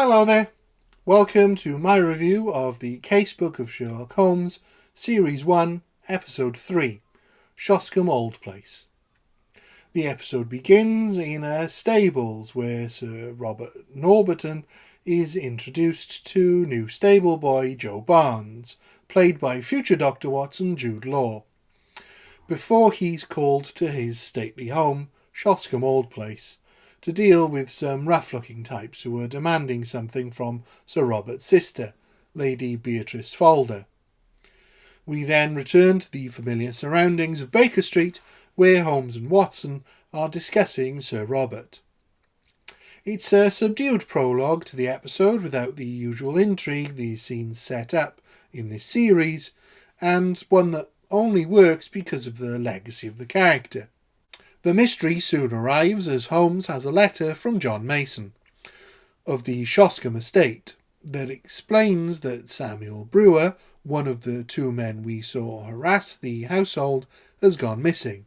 Hello there, welcome to my review of the Casebook of Sherlock Holmes, Series 1, Episode 3, Shoscombe Old Place. The episode begins in a stables where Sir Robert Norberton is introduced to new stable boy Joe Barnes, played by future Dr. Watson Jude Law, before he's called to his stately home, Shoscombe Old Place, to deal with some rough-looking types who are demanding something from Sir Robert's sister, Lady Beatrice Falder. We then return to the familiar surroundings of Baker Street, where Holmes and Watson are discussing Sir Robert. It's a subdued prologue to the episode without the usual intrigue these scenes set up in this series, and one that only works because of the legacy of the character. The mystery soon arrives as Holmes has a letter from John Mason of the Shoscombe estate that explains that Samuel Brewer, one of the two men we saw harass the household, has gone missing.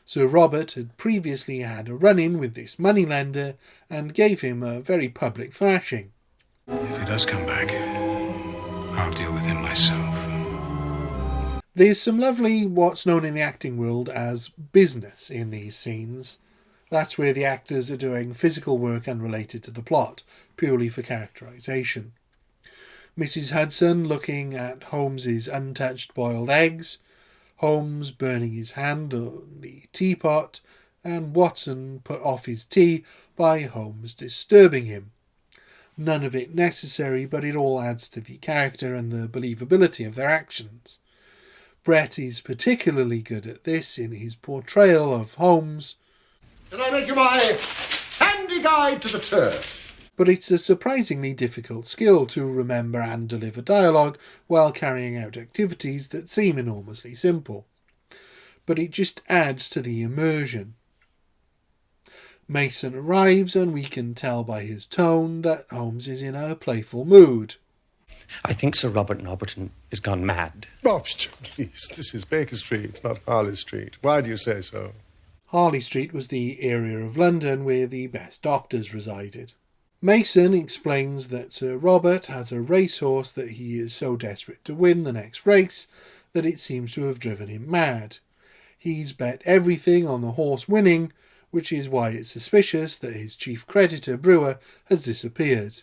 Sir Robert had previously had a run-in with this moneylender and gave him a very public thrashing. If he does come back, I'll deal with him myself. There's some lovely what's known in the acting world as business in these scenes. That's where the actors are doing physical work unrelated to the plot, purely for characterisation. Mrs. Hudson looking at Holmes's untouched boiled eggs, Holmes burning his hand on the teapot, and Watson put off his tea by Holmes disturbing him. None of it necessary, but it all adds to the character and the believability of their actions. Brett is particularly good at this in his portrayal of Holmes. Did I make you my handy guide to the turf? But it's a surprisingly difficult skill to remember and deliver dialogue while carrying out activities that seem enormously simple. But it just adds to the immersion. Mason arrives and we can tell by his tone that Holmes is in a playful mood. I think Sir Robert Norberton is gone mad. Oh, please, this is Baker Street, not Harley Street. Why do you say so? Harley Street was the area of London where the best doctors resided. Mason explains that Sir Robert has a racehorse that he is so desperate to win the next race that it seems to have driven him mad. He's bet everything on the horse winning, which is why it's suspicious that his chief creditor, Brewer, has disappeared.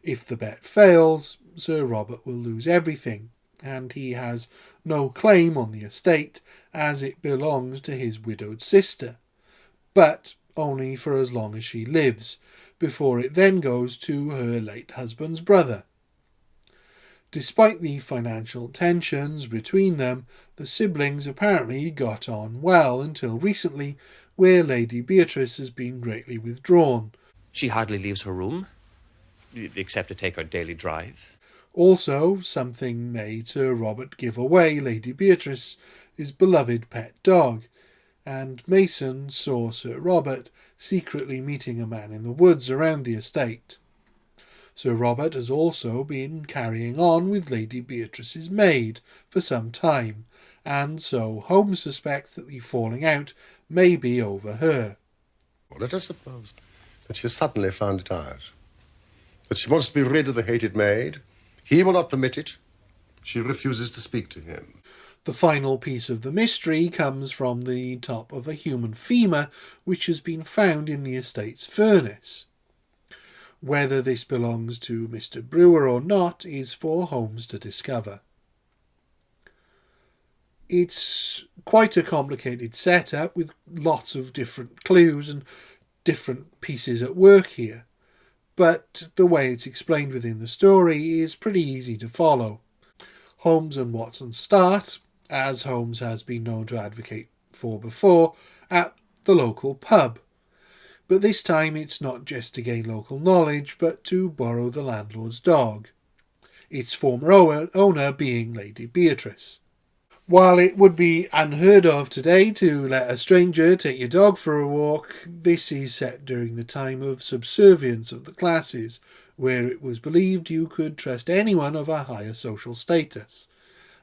If the bet fails, Sir Robert will lose everything, and he has no claim on the estate as it belongs to his widowed sister, but only for as long as she lives, before it then goes to her late husband's brother. Despite the financial tensions between them, the siblings apparently got on well until recently, where Lady Beatrice has been greatly withdrawn. She hardly leaves her room, except to take her daily drive. Also, something made Sir Robert give away Lady Beatrice's beloved pet dog, and Mason saw Sir Robert secretly meeting a man in the woods around the estate. Sir Robert has also been carrying on with Lady Beatrice's maid for some time, and so Holmes suspects that the falling out may be over her. Well, let us suppose that she has suddenly found it out. That she wants to be rid of the hated maid. He will not permit it. She refuses to speak to him. The final piece of the mystery comes from the top of a human femur which has been found in the estate's furnace. Whether this belongs to Mr. Brewer or not is for Holmes to discover. It's quite a complicated setup with lots of different clues and different pieces at work here, but the way it's explained within the story is pretty easy to follow. Holmes and Watson start, as Holmes has been known to advocate for before, at the local pub. But this time it's not just to gain local knowledge, but to borrow the landlord's dog, its former owner being Lady Beatrice. While it would be unheard of today to let a stranger take your dog for a walk, this is set during the time of subservience of the classes, where it was believed you could trust anyone of a higher social status,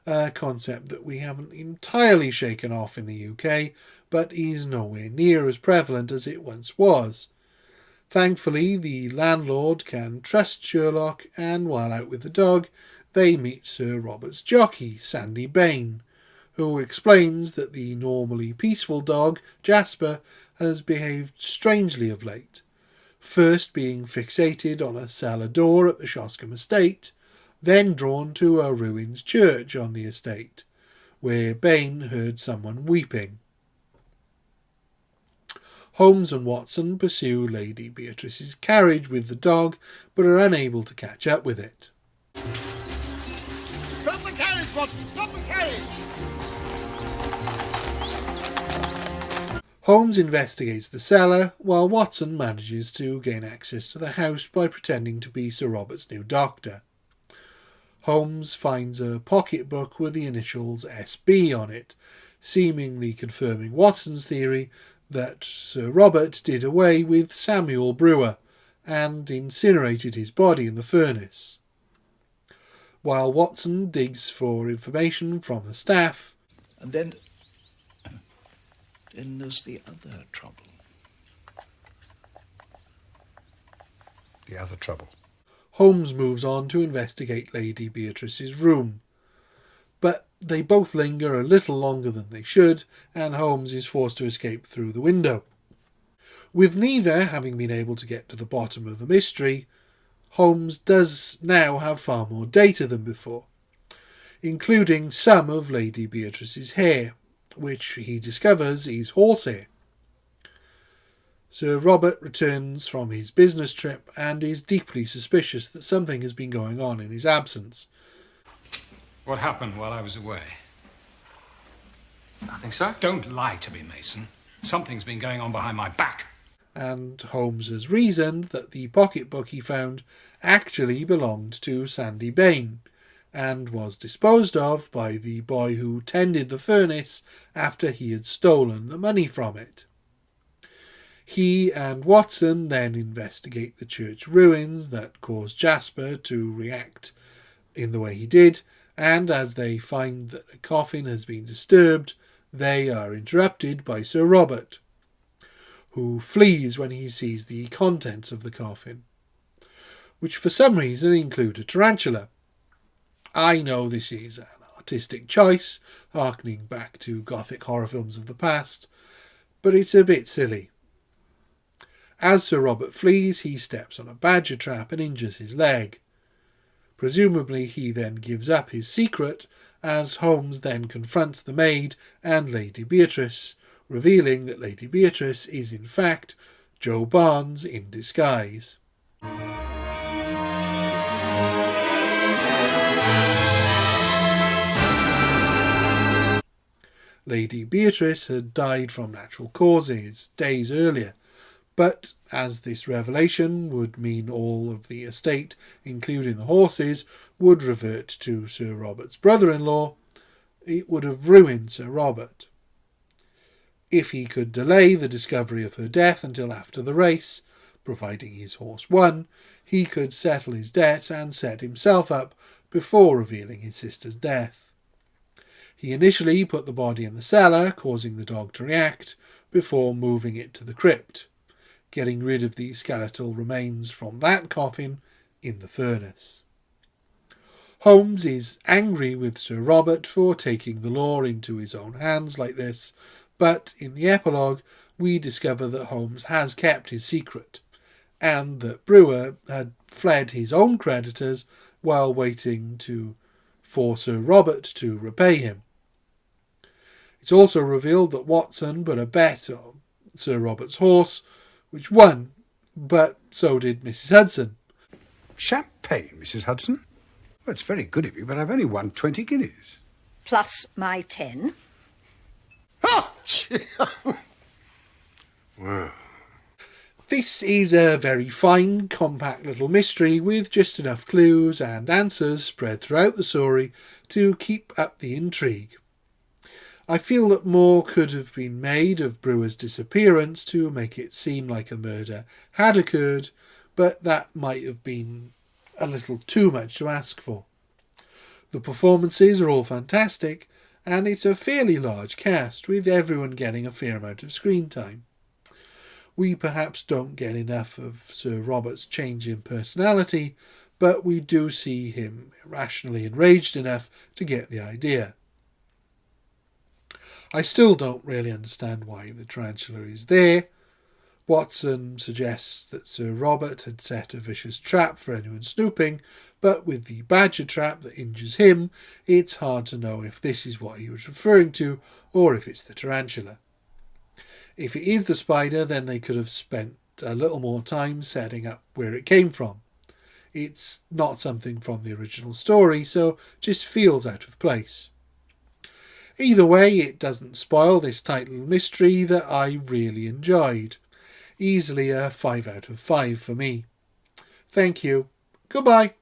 a concept that we haven't entirely shaken off in the UK, but is nowhere near as prevalent as it once was. Thankfully, the landlord can trust Sherlock, and while out with the dog, they meet Sir Robert's jockey, Sandy Bain, who explains that the normally peaceful dog, Jasper, has behaved strangely of late, first being fixated on a cellar door at the Shoscombe estate, then drawn to a ruined church on the estate, where Bain heard someone weeping. Holmes and Watson pursue Lady Beatrice's carriage with the dog, but are unable to catch up with it. Stop the carriage, Watson! Stop the carriage! Holmes investigates the cellar, while Watson manages to gain access to the house by pretending to be Sir Robert's new doctor. Holmes finds a pocketbook with the initials SB on it, seemingly confirming Watson's theory that Sir Robert did away with Samuel Brewer and incinerated his body in the furnace. While Watson digs for information from the staff, and then there's the other trouble. The other trouble. Holmes moves on to investigate Lady Beatrice's room. But they both linger a little longer than they should, and Holmes is forced to escape through the window. With neither having been able to get to the bottom of the mystery, Holmes does now have far more data than before, including some of Lady Beatrice's hair, which he discovers is horsehair. Sir Robert returns from his business trip and is deeply suspicious that something has been going on in his absence. What happened while I was away? Nothing, sir. Don't lie to me, Mason. Something's been going on behind my back. And Holmes has reasoned that the pocketbook he found actually belonged to Sandy Bain, and was disposed of by the boy who tended the furnace after he had stolen the money from it. He and Watson then investigate the church ruins that caused Jasper to react in the way he did, and as they find that a coffin has been disturbed, they are interrupted by Sir Robert, who flees when he sees the contents of the coffin, which for some reason include a tarantula. I know this is an artistic choice, harkening back to Gothic horror films of the past, but it's a bit silly. As Sir Robert flees, he steps on a badger trap and injures his leg. Presumably he then gives up his secret, as Holmes then confronts the maid and Lady Beatrice, revealing that Lady Beatrice is in fact Jo Barnes in disguise. Lady Beatrice had died from natural causes days earlier, but as this revelation would mean all of the estate, including the horses, would revert to Sir Robert's brother-in-law, it would have ruined Sir Robert. If he could delay the discovery of her death until after the race, providing his horse won, he could settle his debts and set himself up before revealing his sister's death. He initially put the body in the cellar, causing the dog to react, before moving it to the crypt, getting rid of the skeletal remains from that coffin in the furnace. Holmes is angry with Sir Robert for taking the law into his own hands like this, but in the epilogue we discover that Holmes has kept his secret, and that Brewer had fled his own creditors while waiting for Sir Robert to repay him. It's also revealed that Watson put a bet on Sir Robert's horse, which won, but so did Mrs. Hudson. Champagne, Mrs. Hudson? Well, it's very good of you, but I've only won 20 guineas. Plus my 10. Oh! Wow. This is a very fine, compact little mystery with just enough clues and answers spread throughout the story to keep up the intrigue. I feel that more could have been made of Brewer's disappearance to make it seem like a murder had occurred, but that might have been a little too much to ask for. The performances are all fantastic, and it's a fairly large cast, with everyone getting a fair amount of screen time. We perhaps don't get enough of Sir Robert's change in personality, but we do see him irrationally enraged enough to get the idea. I still don't really understand why the tarantula is there. Watson suggests that Sir Robert had set a vicious trap for anyone snooping, but with the badger trap that injures him, it's hard to know if this is what he was referring to or if it's the tarantula. If it is the spider, then they could have spent a little more time setting up where it came from. It's not something from the original story, so just feels out of place. Either way, it doesn't spoil this tight little mystery that I really enjoyed. Easily a 5 out of 5 for me. Thank you. Goodbye.